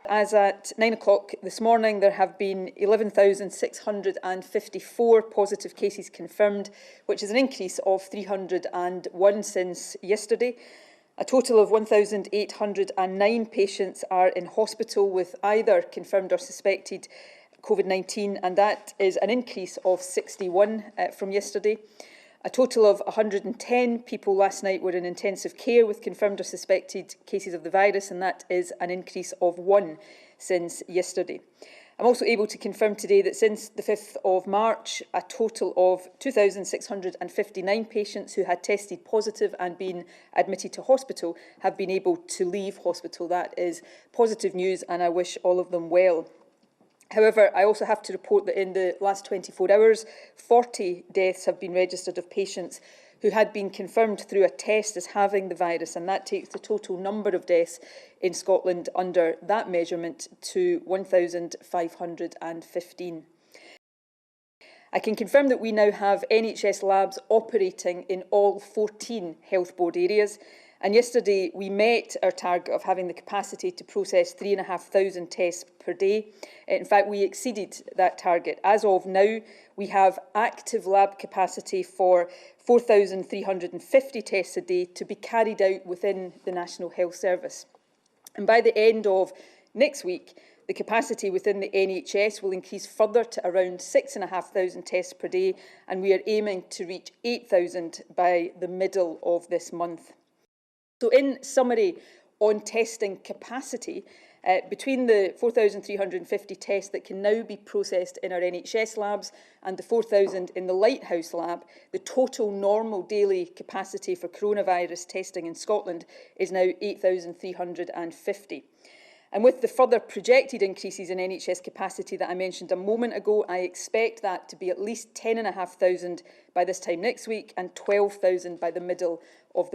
As at 9 o'clock this morning, there have been 11,654 positive cases confirmed, which is an increase of 301 since yesterday. A total of 1,809 patients are in hospital with either confirmed or suspected COVID-19, and that is an increase of 61 from yesterday. A total of 110 people last night were in intensive care with confirmed or suspected cases of the virus, and that is an increase of 1 since yesterday. I'm also able to confirm today that since the 5th of March, a total of 2,659 patients who had tested positive and been admitted to hospital have been able to leave hospital. That is positive news, and I wish all of them well. However, I also have to report that in the last 24 hours, 40 deaths have been registered of patients who had been confirmed through a test as having the virus, and that takes the total number of deaths in Scotland under that measurement to 1,515. I can confirm that we now have NHS labs operating in all 14 Health Board areas. And yesterday we met our target of having the capacity to process 3,500 tests per day. In fact, we exceeded that target. As of now, we have active lab capacity for 4,350 tests a day to be carried out within the National Health Service. And by the end of next week, the capacity within the NHS will increase further to around 6,500 tests per day, and we are aiming to reach 8,000 by the middle of this month. So in summary on testing capacity, between the 4,350 tests that can now be processed in our NHS labs and the 4,000 in the Lighthouse lab, the total normal daily capacity for coronavirus testing in Scotland is now 8,350. And with the further projected increases in NHS capacity that I mentioned a moment ago, I expect that to be at least 10,500 by this time next week and 12,000 by the middle of the